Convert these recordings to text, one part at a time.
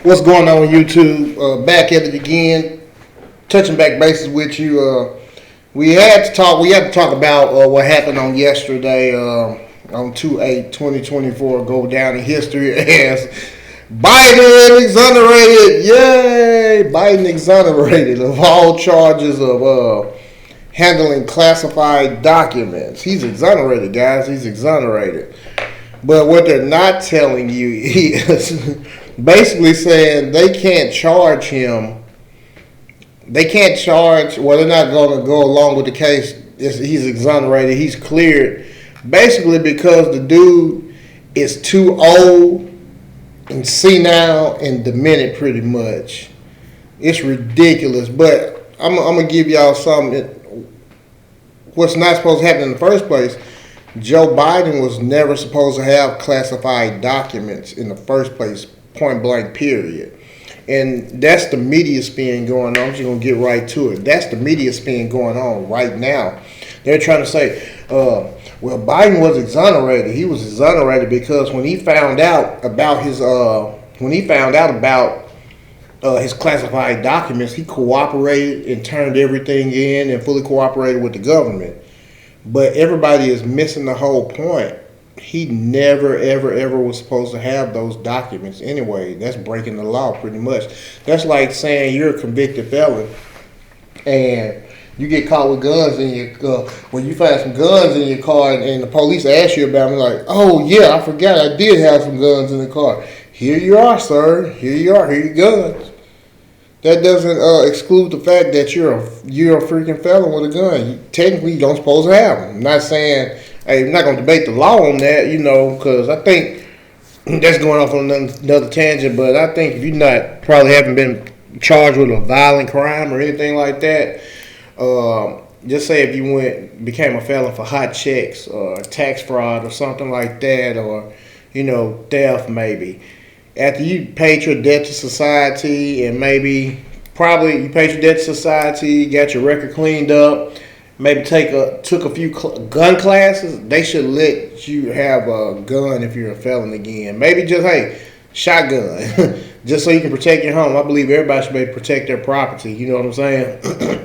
What's going on YouTube? Back at it again, touching back bases with you. We had to talk about what happened on yesterday on 2/8/2024. Go down in history as Biden exonerated. Yay! Biden exonerated of all charges of handling classified documents. He's exonerated, guys. He's exonerated. But what they're not telling you is basically saying they can't charge him. They can't charge. Well, they're not going to go along with the case. He's exonerated. He's cleared. Basically because the dude is too old and senile and demented pretty much. It's ridiculous. But I'm going to give y'all something. What's not supposed to happen in the first place. Joe Biden was never supposed to have classified documents in the first place, point blank, period. And that's the media spin going on. I'm just going to get right to it. That's the media spin going on right now. They're trying to say, well, Biden was exonerated. He was exonerated because when he found out about his his classified documents, he cooperated and turned everything in and fully cooperated with the government. But everybody is missing the whole point. He never, ever was supposed to have those documents anyway. That's breaking the law pretty much. That's like saying you're a convicted felon and you get caught with guns in your car. When you find some guns in your car and the police ask you about them, like, oh yeah, I forgot I did have some guns in the car. Here you are, sir. Here you are. Here your guns. That doesn't exclude the fact that you're a freaking felon with a gun. Technically, you don't supposed to have them. I'm not saying, hey, I'm not going to debate the law on that, because I think that's going off on another tangent. But I think if you probably haven't been charged with a violent crime or anything like that, just say if you became a felon for hot checks or tax fraud or something like that, or theft maybe. After you paid your debt to society and probably you paid your debt to society, got your record cleaned up, maybe took a few gun classes, they should let you have a gun if you're a felon again. Maybe just, shotgun, just so you can protect your home. I believe everybody should be able to protect their property, you know what I'm saying?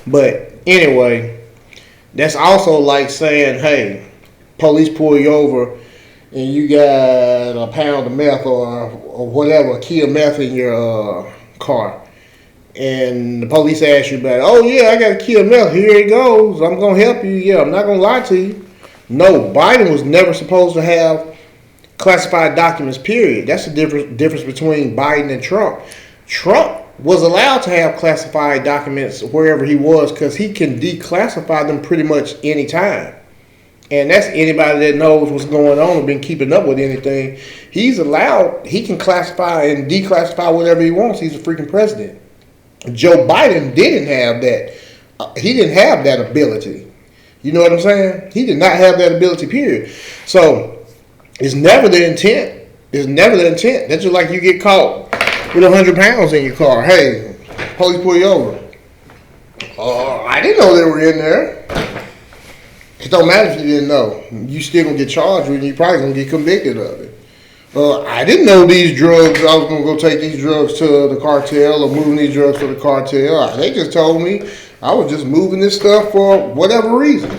But anyway, that's also like saying, hey, police pull you over and you got a pound of meth or whatever, key of meth in your car. And the police ask you about it. Oh, yeah, I got a key of meth. Here it goes. I'm going to help you. Yeah, I'm not going to lie to you. No, Biden was never supposed to have classified documents, period. That's the difference between Biden and Trump. Trump was allowed to have classified documents wherever he was because he can declassify them pretty much any time. And that's anybody that knows what's going on and been keeping up with anything. He can classify and declassify whatever he wants. He's a freaking president. Joe Biden didn't have that. He didn't have that ability. You know what I'm saying? He did not have that ability, period. So it's never the intent. It's never the intent. That's just like you get caught with 100 pounds in your car. Hey, police pull you over. I didn't know they were in there. It don't matter if you didn't know. You still gonna get charged with it. You probably gonna get convicted of it. I didn't know these drugs. I was gonna go take these drugs to the cartel or moving these drugs to the cartel. They just told me I was just moving this stuff for whatever reason.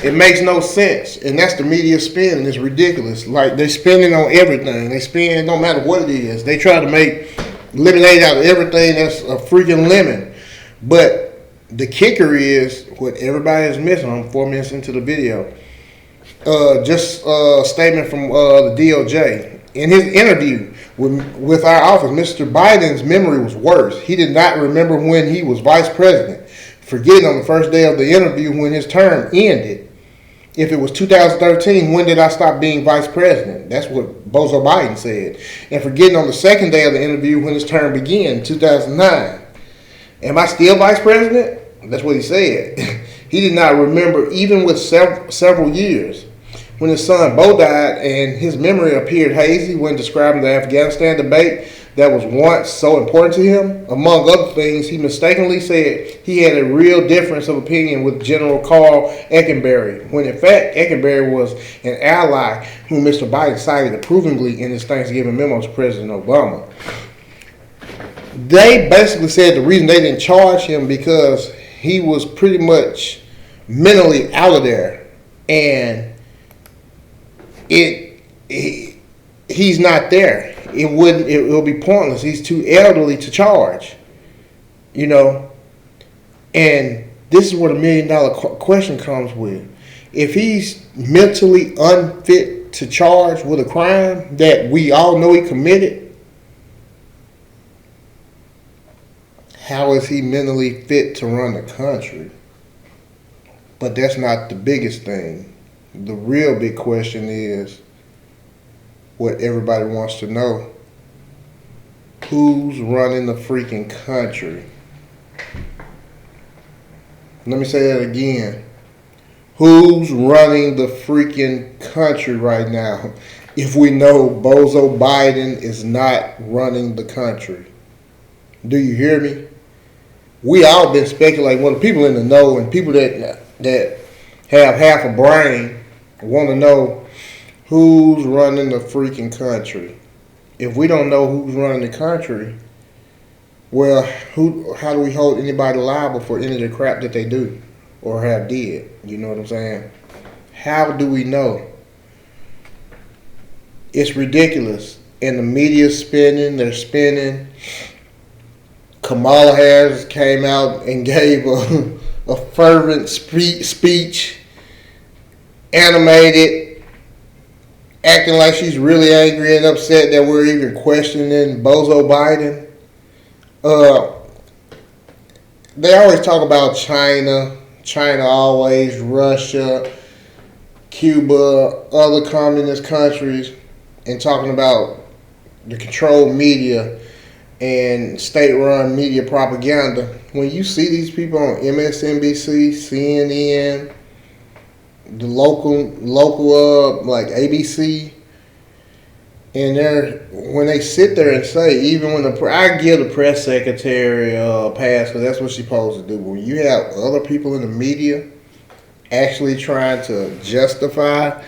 It makes no sense, and that's the media spin, and it's ridiculous. Like they're spending on everything. They spend no matter what it is. They try to make lemonade out of everything that's a freaking lemon, but the kicker is what everybody is missing. I'm 4 minutes into the video. Just a statement from the DOJ. In his interview with our office, Mr. Biden's memory was worse. He did not remember when he was vice president, forgetting on the first day of the interview when his term ended. If it was 2013, when did I stop being vice president? That's what Bozo Biden said. And forgetting on the second day of the interview when his term began, 2009. Am I still vice president? That's what he said. He did not remember even with several years. When his son Bo died and his memory appeared hazy when describing the Afghanistan debate that was once so important to him, among other things, he mistakenly said he had a real difference of opinion with General Carl Eckenberry, when in fact Eckenberry was an ally whom Mr. Biden cited approvingly in his Thanksgiving memo to President Obama. They basically said the reason they didn't charge him because he was pretty much mentally out of there, and he's not there. It will be pointless. He's too elderly to charge, you know. And this is what $1 million question comes with. If he's mentally unfit to charge with a crime that we all know he committed, how is he mentally fit to run the country? But that's not the biggest thing. The real big question is what everybody wants to know. Who's running the freaking country? Let me say that again. Who's running the freaking country right now? If we know Bozo Biden is not running the country. Do you hear me? We all been speculating. Well, the people in the know and people that have half a brain want to know who's running the freaking country. If we don't know who's running the country, well, how do we hold anybody liable for any of the crap that they do or have did? You know what I'm saying? How do we know? It's ridiculous. And the media's spinning, they're spinning. Kamala Harris came out and gave a fervent speech, animated, acting like she's really angry and upset that we're even questioning Bozo Biden. They always talk about China always, Russia, Cuba, other communist countries, and talking about the controlled media and state-run media propaganda. When you see these people on MSNBC, CNN, the local like ABC, and when they sit there and say, even when I give the press secretary a pass because that's what she's supposed to do. When you have other people in the media actually trying to justify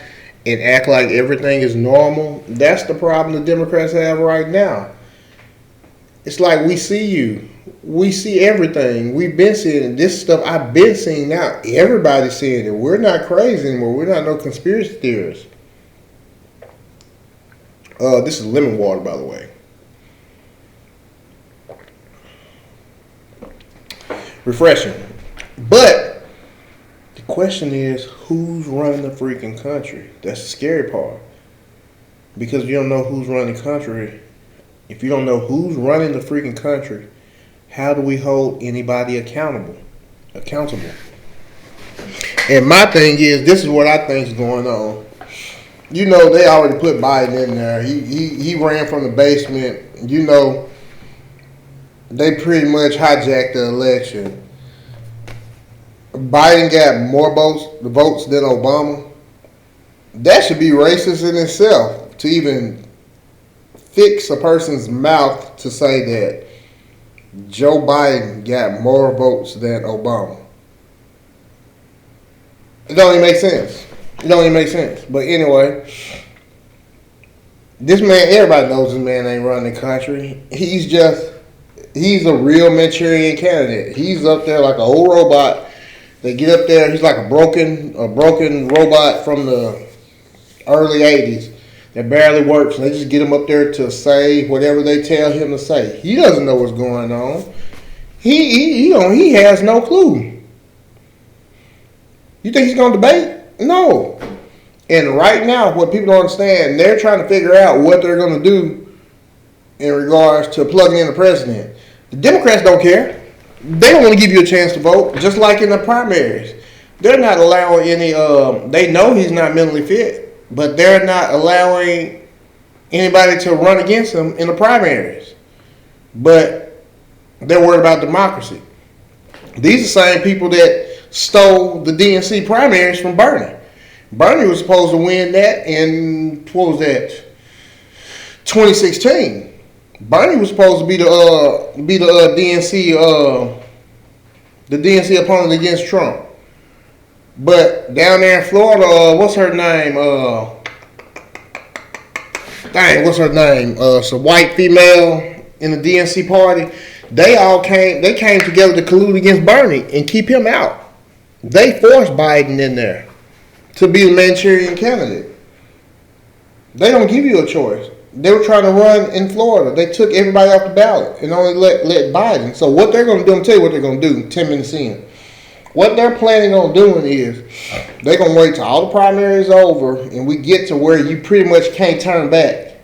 and act like everything is normal, that's the problem the Democrats have right now. It's like we see you. We see everything. We've been seeing this stuff. I've been seeing now. Everybody's seeing it. We're not crazy anymore. We're not no conspiracy theorists. This is lemon water, by the way. Refreshing. But the question is, who's running the freaking country? That's the scary part. Because you don't know who's running the country. If you don't know who's running the freaking country, how do we hold anybody accountable? And my thing is, this is what I think is going on. You know, they already put Biden in there. He ran from the basement. You know, they pretty much hijacked the election. Biden got more votes than Obama. That should be racist in itself to even fix a person's mouth to say that Joe Biden got more votes than Obama. It don't even make sense. But anyway, this man, everybody knows this man ain't running the country. He's a real Manchurian candidate. He's up there like an old robot. They get up there, he's like a broken robot from the early 80s that barely works. And they just get him up there to say whatever they tell him to say. He doesn't know what's going on. He has no clue. You think he's going to debate? No. And right now, what people don't understand, they're trying to figure out what they're going to do in regards to plugging in the president. The Democrats don't care. They don't want to give you a chance to vote, just like in the primaries. They're not allowing any, they know he's not mentally fit, but they're not allowing anybody to run against him in the primaries. But they're worried about democracy. These are the same people that stole the DNC primaries from Bernie. Bernie was supposed to win that in, 2016. Bernie was supposed to be the DNC opponent against Trump. But down there in Florida, what's her name? Some white female in the DNC party, they came together to collude against Bernie and keep him out. They forced Biden in there to be the Manchurian candidate. They don't give you a choice. They were trying to run in Florida. They took everybody off the ballot and only let Biden. So what they're going to do, I'm tell you what they're going to do 10 minutes in. What they're planning on doing is they're going to wait till all the primaries over and we get to where you pretty much can't turn back.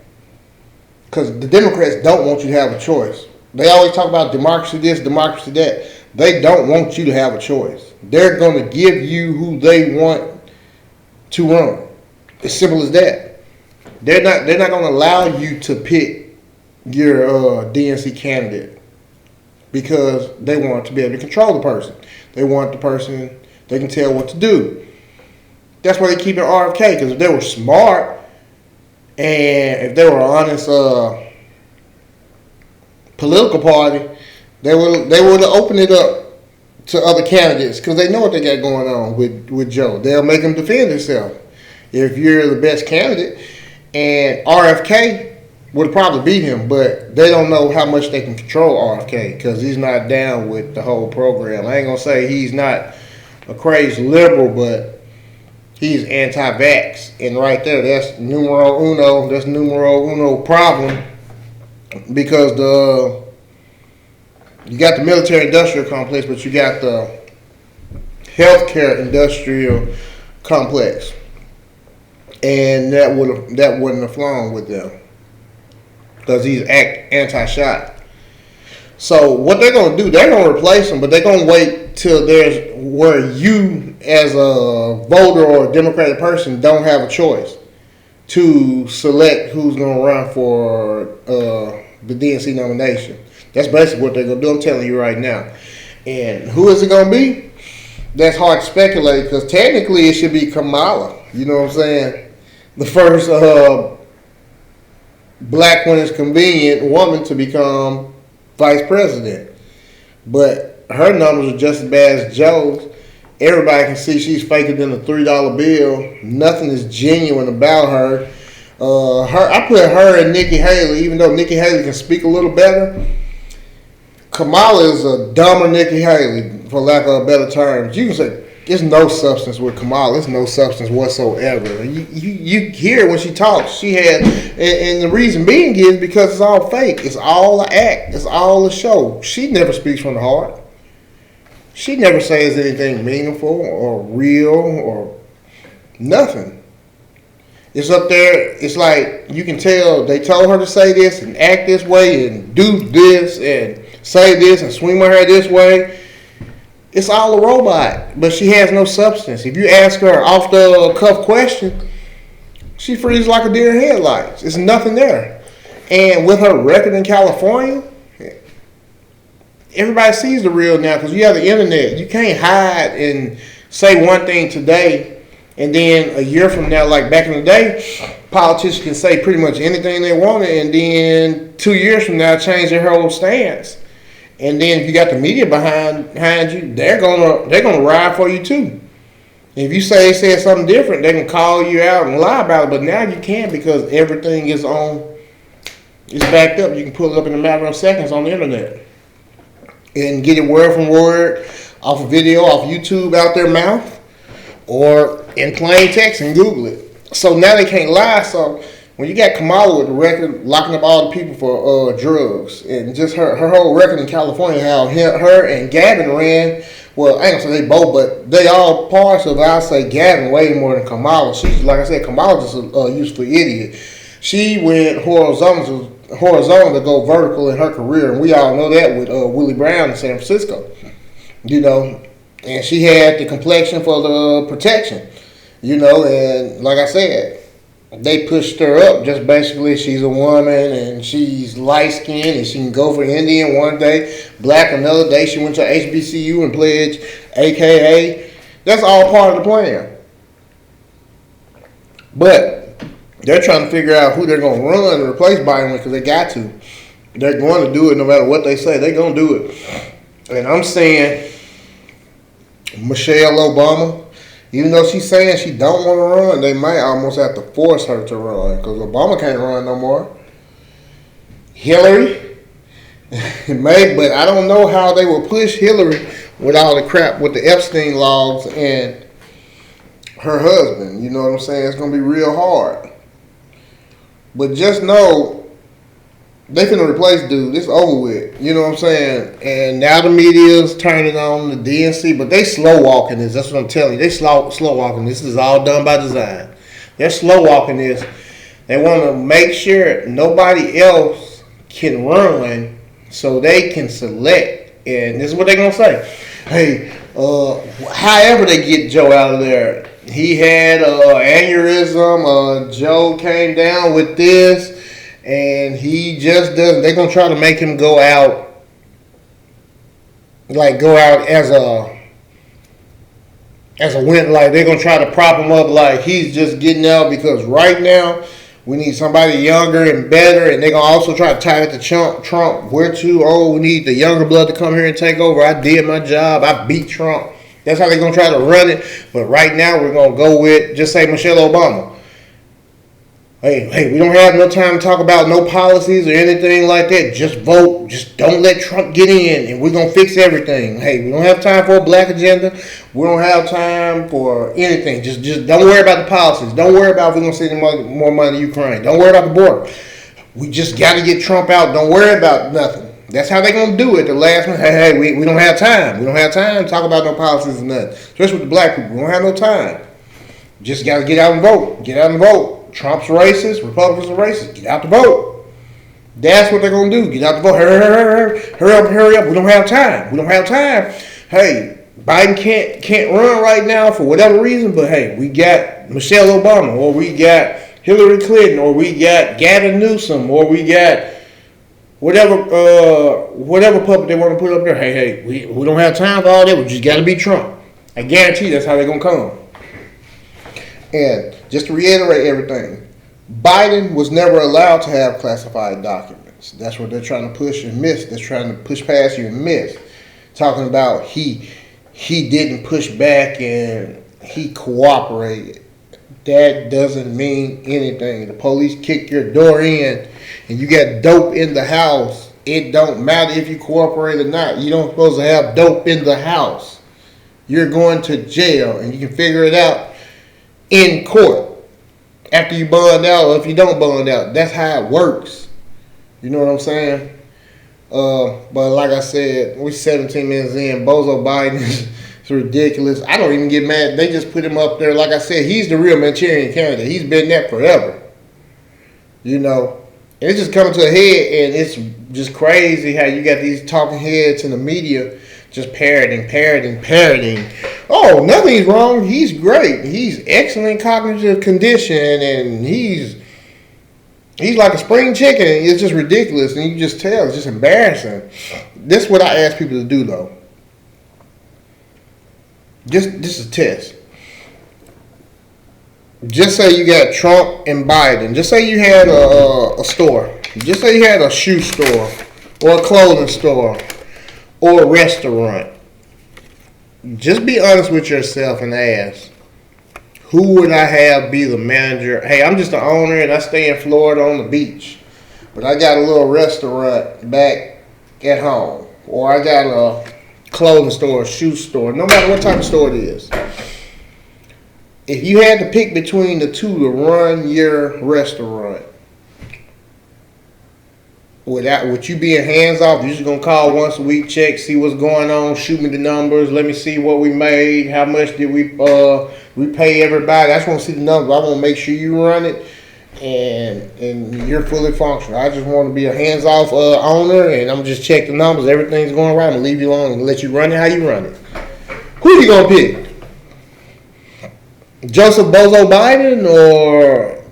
Because the Democrats don't want you to have a choice. They always talk about democracy this, democracy that. They don't want you to have a choice. They're going to give you who they want to run. As simple as that. They're not going to allow you to pick your DNC candidate because they want to be able to control the person. They want the person they can tell what to do. That's why they keep it RFK, because if they were smart and if they were an honest political party, they would have opened it up to other candidates because they know what they got going on with Joe. They'll make him defend himself. If you're the best candidate, and RFK would probably beat him, but they don't know how much they can control RFK because he's not down with the whole program. I ain't going to say he's not a crazy liberal, but he's anti-vax. And right there, that's numero uno problem because you got the military-industrial complex, but you got the healthcare-industrial complex. And that wouldn't have flown with them because he's anti-shot. So what they're going to do, they're going to replace him, but they're going to wait till there's where you as a voter or a Democratic person don't have a choice to select who's going to run for the DNC nomination. That's basically what they're going to do. I'm telling you right now. And who is it going to be? That's hard to speculate because technically it should be Kamala. You know what I'm saying? The first black, when it's convenient, woman to become vice president. But her numbers are just as bad as Joe's. Everybody can see she's faker than a $3 bill. Nothing is genuine about her. I put her and Nikki Haley, even though Nikki Haley can speak a little better. Kamala is a dumber Nikki Haley, for lack of better terms. You can say there's no substance with Kamala. There's no substance whatsoever. You hear when she talks. She had, and the reason being is because it's all fake. It's all an act. It's all a show. She never speaks from the heart. She never says anything meaningful or real or nothing. It's up there. It's like you can tell they told her to say this and act this way and do this and say this and swing my hair this way. It's all a robot, but she has no substance. If you ask her off the cuff question, she freezes like a deer in headlights. There's nothing there. And with her record in California, everybody sees the real now because you have the internet. You can't hide and say one thing today and then a year from now, like back in the day, politicians can say pretty much anything they wanted and then 2 years from now change their whole stance. And then if you got the media behind you, they're gonna ride for you too. If you say they said something different, they can call you out and lie about it. But now you can't because everything is backed up. You can pull it up in a matter of seconds on the internet and get it word from word off a video, off YouTube out their mouth, or in plain text and Google it. So now they can't lie. So when you got Kamala with the record locking up all the people for drugs and just her whole record in California, how her and Gavin ran, well, I ain't gonna say they both, but they all parts of, I'll say Gavin way more than Kamala. She's, like I said, Kamala's just a useful idiot. She went horizontal to go vertical in her career, and we all know that with Willie Brown in San Francisco. You know, and she had the complexion for the protection, you know, and like I said, they pushed her up just basically she's a woman and she's light-skinned and she can go for Indian one day, black another day. She went to HBCU and pledged AKA. That's all part of the plan. But they're trying to figure out who they're going to run and replace Biden with because they got to. They're going to do it no matter what they say. They're going to do it. And I'm saying Michelle Obama, even though she's saying she don't want to run, they might almost have to force her to run because Obama can't run no more. Hillary, Maybe, but I don't know how they will push Hillary with all the crap with the Epstein logs and her husband. You know what I'm saying? It's gonna be real hard. But just know they finna replace dude. It's over with. You know what I'm saying? And now the media's turning on the DNC, but they slow walking this. That's what I'm telling you. They slow walking this. This is all done by design. They're slow walking this. They want to make sure nobody else can run, so they can select. And this is what they're gonna say. Hey, however they get Joe out of there. He had aneurysm. Joe came down with this, and he just doesn't. They're gonna try to make him go out as a win. Like they're gonna try to prop him up like he's just getting out because right now we need somebody younger and better, and they're gonna also try to tie it to Trump. We're too old. We need the younger blood to come here and take over. I did my job. I beat Trump. That's how they're going to try to run it. But right now, we're going to go with, just say Michelle Obama. Hey, we don't have no time to talk about no policies or anything like that. Just vote. Just don't let Trump get in, and we're going to fix everything. Hey, we don't have time for a black agenda. We don't have time for anything. Just don't worry about the policies. Don't worry about if we're going to send more money to Ukraine. Don't worry about the border. We just got to get Trump out. Don't worry about nothing. That's how they're going to do it. The last one, hey, we don't have time. We don't have time to talk about no policies and nothing. Especially with the black people. We don't have no time. Just got to get out and vote. Get out and vote. Trump's racist. Republicans are racist. Get out to vote. That's what they're going to do. Get out to vote. Hurry up. We don't have time. We don't have time. Hey, Biden can't run right now for whatever reason, but hey, we got Michelle Obama, or we got Hillary Clinton, or we got Gavin Newsom, or we got whatever puppet they want to put up there. Hey, we don't have time for all that. We just got to beat Trump. I guarantee that's how they're going to come. And just to reiterate everything, Biden was never allowed to have classified documents. That's what they're trying to push and miss. They're trying to push past you and miss. Talking about he didn't push back and he cooperated. That doesn't mean anything. The police kick your door in and you got dope in the house. It don't matter if you cooperate or not. You don't supposed to have dope in the house. You're going to jail, and you can figure it out in court after you bond out, or if you don't bond out. That's how it works. You know what I'm saying? But like I said, we're 17 minutes in. Bozo Biden is ridiculous. I don't even get mad. They just put him up there. Like I said, he's the real Manchurian candidate. He's been that forever. You know, and it's just coming to a head, and it's just crazy how you got these talking heads in the media just parroting. Oh, nothing's wrong. He's great. He's excellent cognitive condition, and he's like a spring chicken. It's just ridiculous, and you just tell. It's just embarrassing. This is what I ask people to do, though. This is a test. Just say you got Trump and Biden. Just say you had a store. Just say you had a shoe store or a clothing store or a restaurant. Just be honest with yourself and ask, who would I have be the manager? Hey, I'm just the owner and I stay in Florida on the beach. But I got a little restaurant back at home. Or I got a clothing store, a shoe store. No matter what type of store it is. If you had to pick between the two to run your restaurant, with you being hands off, you're just going to call once a week, check, see what's going on, shoot me the numbers, let me see what we made, how much did we pay everybody. I just want to see the numbers. I want to make sure you run it and you're fully functional. I just want to be a hands off owner, and I'm just check the numbers. Everything's going right. I'm going to leave you alone and let you run it how you run it. Who are you going to pick? Joseph Bozo Biden or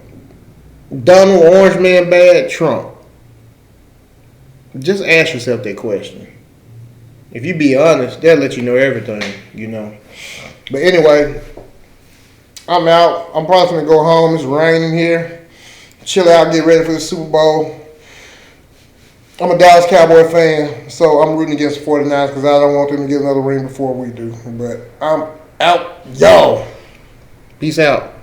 Donald Orange Man Bad Trump? Just ask yourself that question. If you be honest, they'll let you know everything, you know. But anyway, I'm out. I'm probably going to go home. It's raining here. Chill out, get ready for the Super Bowl. I'm a Dallas Cowboy fan, so I'm rooting against the 49ers because I don't want them to get another ring before we do. But I'm out. Y'all. Peace out.